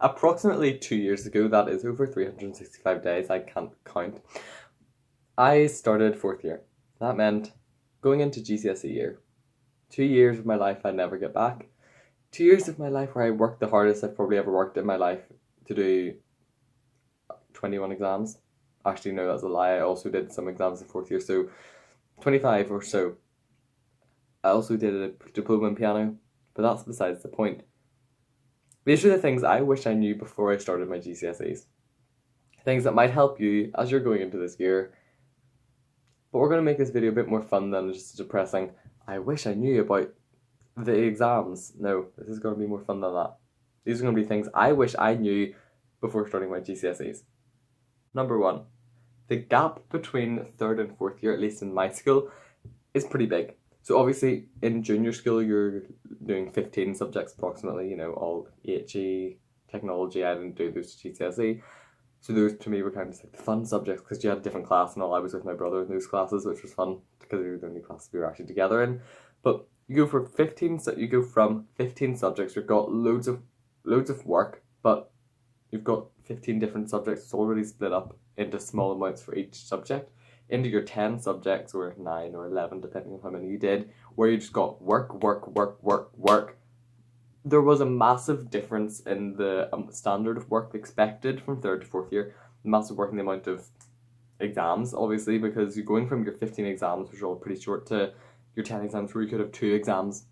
approximately 2 years ago, that is over 365 days, I can't count, I started fourth year. That meant going into GCSE year. 2 years of my life I'd never get back. 2 years of my life where I worked the hardest I've probably ever worked in my life to do 21 exams. Actually, no, that's a lie. I also did some exams in fourth year, so 25 or so. I also did a diploma in piano, but that's besides the point. These are the things I wish I knew before I started my GCSEs. Things that might help you as you're going into this year. But we're going to make this video a bit more fun than just depressing. I wish I knew about the exams. No, this is going to be more fun than that. These are going to be things I wish I knew before starting my GCSEs. Number one, the gap between third and fourth year, at least in my school, is pretty big. So obviously in junior school you're doing 15 subjects approximately, you know, all HE, technology. I didn't do those GCSE. So those to me were kind of just like the fun subjects because you had a different class and all. I was with my brother in those classes, which was fun because we were the only classes we were actually together in. But you go from 15 subjects, you've got loads of work, but you've got 15 different subjects. It's already split up into small amounts for each subject into your 10 subjects or 9 or 11 depending on how many you did, where you just got work. There was a massive difference in the standard of work expected from third to fourth year. Massive work in the amount of exams, obviously, because you're going from your 15 exams, which are all pretty short, to your 10 exams where you could have 2 exams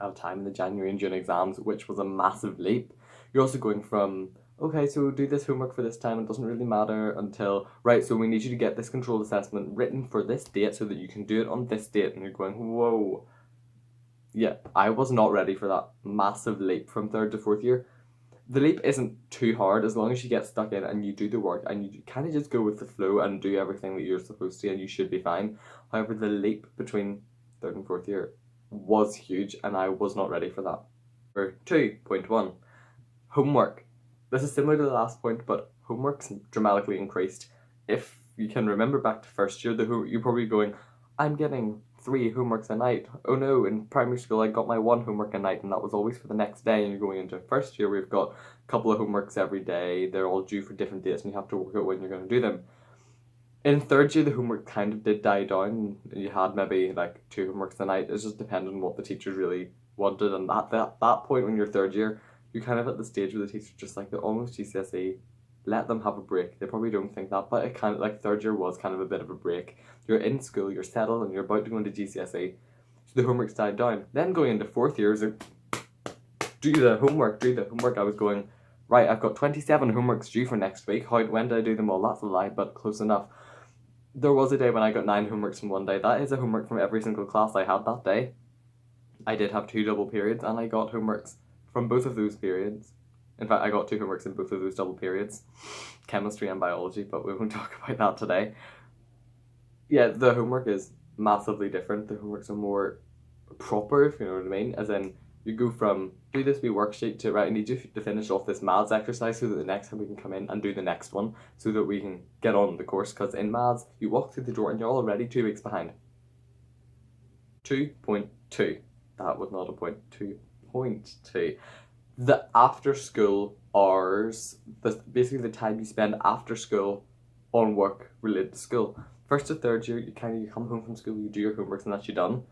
at a time in the January and June exams, which was a massive leap. You're also going from, okay, so do this homework for this time, it doesn't really matter until, right, so we need you to get this controlled assessment written for this date so that you can do it on this date, and you're going, whoa. Yeah, I was not ready for that massive leap from third to fourth year. The leap isn't too hard as long as you get stuck in and you do the work and you kind of just go with the flow and do everything that you're supposed to, and you should be fine. However, the leap between third and fourth year was huge and I was not ready for that. Or 2.1, homework. This is similar to the last point, but homework's dramatically increased. If you can remember back to first year, you're probably going, I'm getting 3 homeworks a night. Oh no, in primary school I got my 1 homework a night and that was always for the next day, and you're going into first year we've got a couple of homeworks every day. They're all due for different dates and you have to work out when you're going to do them. In third year the homework kind of did die down. You had maybe like 2 homeworks a night. It just depended on what the teachers really wanted, and at that point when you're third year you're kind of at the stage where the teacher's just like, they're almost GCSE, let them have a break. They probably don't think that, but it kind of, like, third year was kind of a bit of a break. You're in school, you're settled, and you're about to go into GCSE, so the homework's died down. Then going into fourth year is like, do the homework. I was going, right, I've got 27 homeworks due for next week. When did I do them all? That's a lie, but close enough. There was a day when I got 9 homeworks in one day. That is a homework from every single class I had that day. I did have 2 double periods, and I got homeworks from both of those periods. In fact, I got 2 homeworks in both of those double periods, chemistry and biology, but we won't talk about that today. Yeah, the homework is massively different. The homeworks are more proper, if you know what I mean, as in you go from do this wee worksheet to, right, I need you to finish off this maths exercise so that the next time we can come in and do the next one so that we can get on the course, because in maths you walk through the door and you're already 2 weeks behind. 2.2. That was not a point. 2.2. The after school hours, basically the time you spend after school on work related to school. First to third year, you come home from school, you do your homework and that's you done.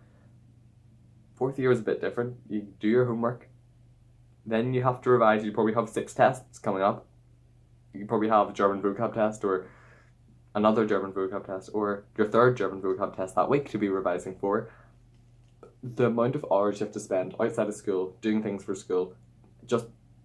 Fourth year is a bit different. You do your homework, then you have to revise. You probably have 6 tests coming up. You probably have a German vocab test or another German vocab test or your 3rd German vocab test that week to be revising for. The amount of hours you have to spend outside of school doing things for school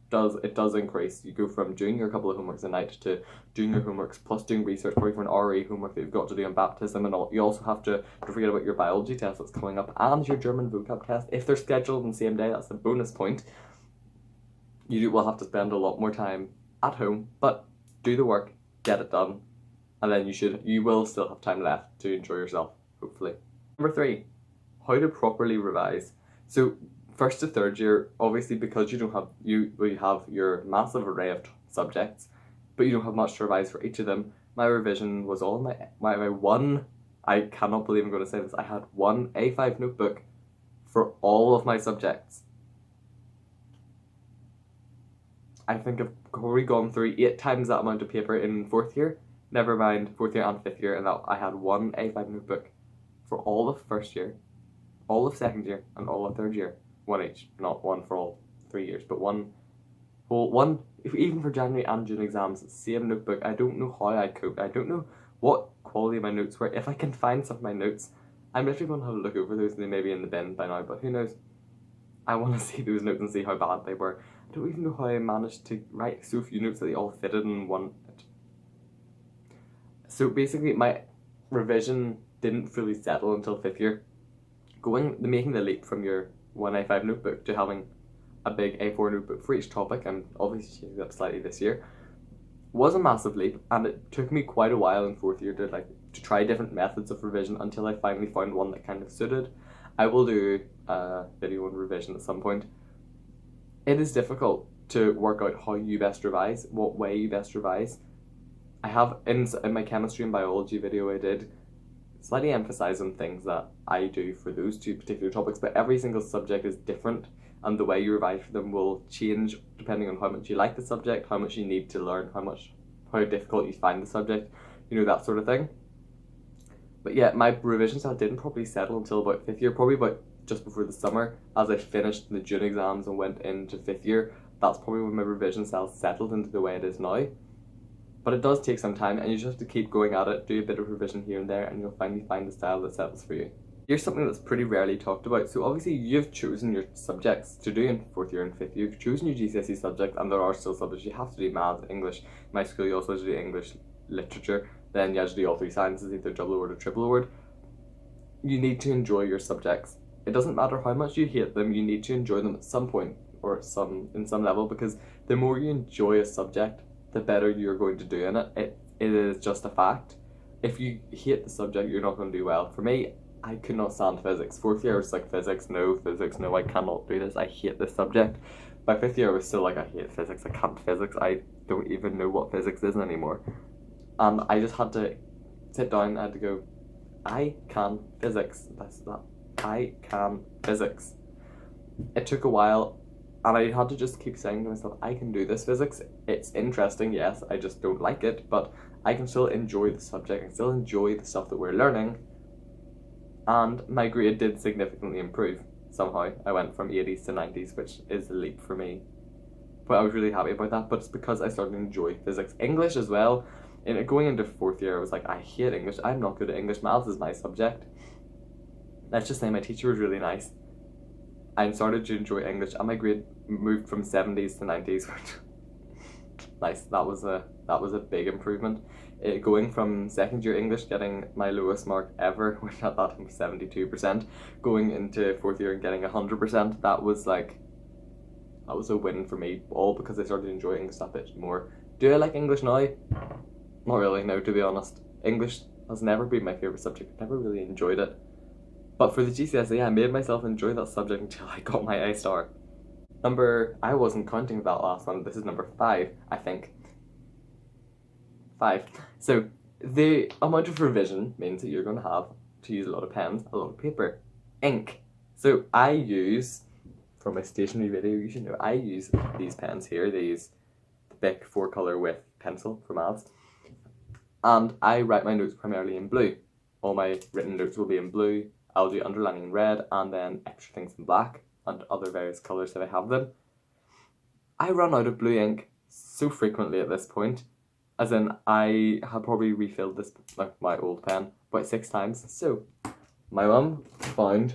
does increase. You go from doing your couple of homeworks a night to doing your homeworks plus doing research, probably for an RE homework that you've got to do on baptism and all. You also have to, don't forget about your biology test that's coming up and your German vocab test. If they're scheduled on the same day, that's a bonus point. You will have to spend a lot more time at home, but do the work, get it done, and then you will still have time left to enjoy yourself, hopefully. Number 3, how to properly revise. So first to third year, obviously, because you have your massive array of subjects, but you don't have much to revise for each of them. My revision was all my one, I cannot believe I'm going to say this, I had one A5 notebook for all of my subjects. I think I've already gone through 8 times that amount of paper in 4th year. Never mind 4th year and 5th year, and that I had one A5 notebook for all of 1st year, all of 2nd year, and all of 3rd year. One each, not one for all 3 years, but one, even for January and June exams, same notebook. I don't know how I coped. I don't know what quality my notes were. If I can find some of my notes, I'm literally going to have a look over those, and they may be in the bin by now, but who knows. I want to see those notes and see how bad they were. I don't even know how I managed to write so few notes that they all fitted in one. So basically, my revision didn't fully settle until 5th year. Making the leap from your 1A5 notebook to having a big A4 notebook for each topic, and obviously changed that slightly this year, was a massive leap, and it took me quite a while in 4th year to try different methods of revision until I finally found one that kind of suited. I will do a video on revision at some point. It is difficult to work out how you best revise, what way you best revise. I have, in my chemistry and biology video I did, slightly emphasize on things that I do for those 2 particular topics, but every single subject is different, and the way you revise for them will change depending on how much you like the subject, how much you need to learn, how difficult you find the subject, that sort of thing. But yeah, my revision style didn't probably settle until about 5th year, probably about just before the summer, as I finished the June exams and went into 5th year. That's probably when my revision style settled into the way it is now. But it does take some time, and you just have to keep going at it, do a bit of revision here and there, and you'll finally find the style that settles for you. Here's something that's pretty rarely talked about. So obviously you've chosen your subjects to do in 4th year and 5th year. You've chosen your GCSE subject, and there are still subjects you have to do: maths, English. In my school you also have to do English, literature, then you have to do all 3 sciences, either double award or triple award. You need to enjoy your subjects. It doesn't matter how much you hate them, you need to enjoy them at some point, or in some level, because the more you enjoy a subject, the better you're going to do in it. It is just a fact. If you hate the subject, you're not going to do well. For me, I could not stand physics. 4th year I was like, physics, no, I cannot do this, I hate this subject. By 5th year I was still like, I hate physics, I can't physics, I don't even know what physics is anymore. And I just had to sit down, I had to go, I can physics, that's that. I can physics. It took a while, and I had to just keep saying to myself, I can do this physics. It's interesting, yes, I just don't like it, but I can still enjoy the subject, I can still enjoy the stuff that we're learning. And my grade did significantly improve somehow. I went from 80s to 90s, which is a leap for me. But I was really happy about that, but it's because I started to enjoy physics. English as well. Going into 4th year, I was like, I hate English, I'm not good at English, maths is my subject. Let's just say my teacher was really nice. I started to enjoy English, and my grade moved from 70s to 90s, which nice. That was a big improvement. Going from 2nd year English, getting my lowest mark ever, which at that time was 72%, going into 4th year and getting 100%, that was a win for me, all because I started enjoying English that bit more. Do I like English now? Not really, no, to be honest. English has never been my favourite subject. I've never really enjoyed it. But for the GCSE, I made myself enjoy that subject until I got my A star. I wasn't counting that last one, this is number 5, I think. 5. So, the amount of revision means that you're going to have to use a lot of pens, a lot of paper, ink. So, I use, for my stationery video, you should know, I use these pens here, the Bic 4-colour with pencil for maths. And I write my notes primarily in blue. All my written notes will be in blue. I'll do underlining in red, and then extra things in black, and other various colours if I have them. I run out of blue ink so frequently at this point, as in I have probably refilled this, my old pen, about 6 times. So, my mum found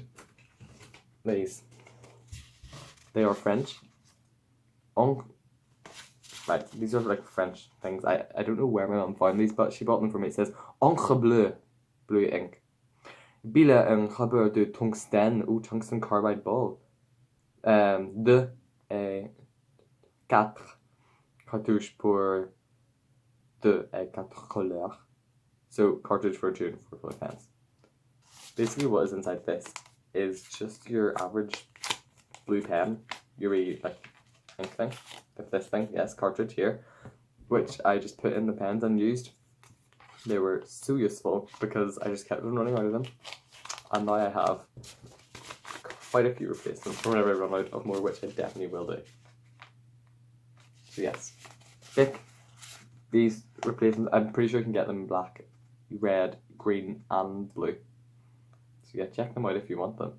these. They are French. Right, these are like French things. I don't know where my mum found these, but she bought them for me. It says encre bleu, blue ink. Bile un rubber de tungstène ou tungsten carbide ball. 2 et 4 cartouches pour 2 et 4 couleurs. So, cartridge for 2 and 4 color pens. Basically what is inside this is just your average blue pen, your ink thing, this thing, yes, cartridge here, which I just put in the pens and used. They were so useful because I just kept on running out of them, and now I have quite a few replacements for whenever I run out of more, which I definitely will do. So yes, pick these replacements. I'm pretty sure you can get them in black, red, green and blue. So yeah, check them out if you want them.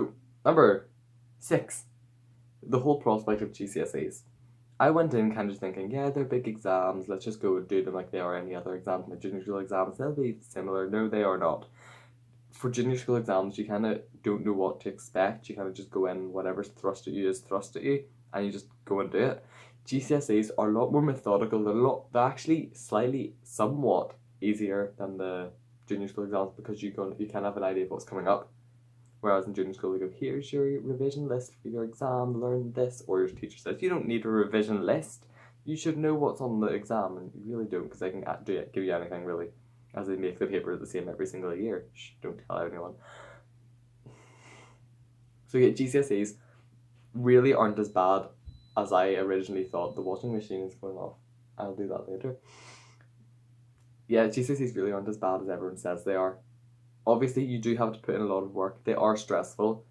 Ooh, number 6. The whole prospect of GCSEs. I went in kind of just thinking, yeah, they're big exams, let's just go and do them like they are any other exams, my junior school exams, they'll be similar. No, they are not. For junior school exams, you kind of don't know what to expect. You kind of just go in, whatever's thrust at you is thrust at you, and you just go and do it. GCSEs are a lot more methodical. They're actually slightly, somewhat easier than the junior school exams because you kind of have an idea of what's coming up. Whereas in junior school, we go, here's your revision list for your exam, learn this. Or your teacher says, you don't need a revision list. You should know what's on the exam. And you really don't, because they can give you anything, really. As they make the paper the same every single year. Shh, don't tell anyone. So yeah, GCSEs really aren't as bad as I originally thought. The washing machine is going off. I'll do that later. Yeah, GCSEs really aren't as bad as everyone says they are. Obviously, you do have to put in a lot of work. They are stressful,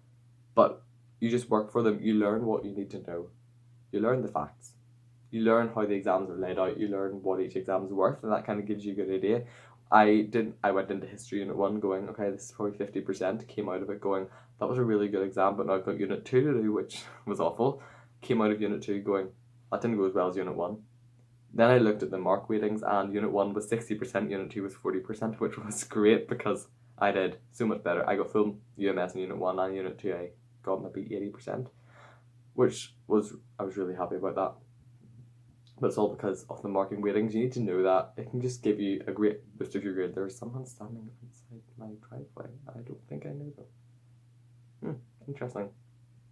but you just work for them. You learn what you need to know. You learn the facts. You learn how the exams are laid out. You learn what each exam is worth, and that kind of gives you a good idea. I went into history unit 1 going, okay, this is probably 50%. Came out of it going, that was a really good exam, but now I've got unit 2 to do, which was awful. Came out of unit 2 going, that didn't go as well as unit 1. Then I looked at the mark weightings, and unit 1 was 60%, unit 2 was 40%, which was great because I did so much better. I got full UMS in unit 1, and unit 2 I got maybe 80%, which I was really happy about that. But it's all because of the marking weightings. You need to know that. It can just give you a great boost of your grade. There's someone standing outside my driveway. I don't think I know them. Interesting.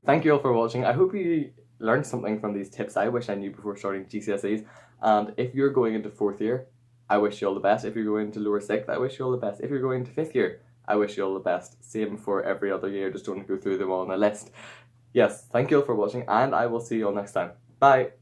Thank you all for watching. I hope you learned something from these tips I wish I knew before starting GCSEs. And if you're going into 4th year, I wish you all the best. If you're going into lower 6th, I wish you all the best. If you're going into 5th year, I wish you all the best. Same for every other year. Just don't go through them all on a list. Yes, thank you all for watching, and I will see you all next time. Bye!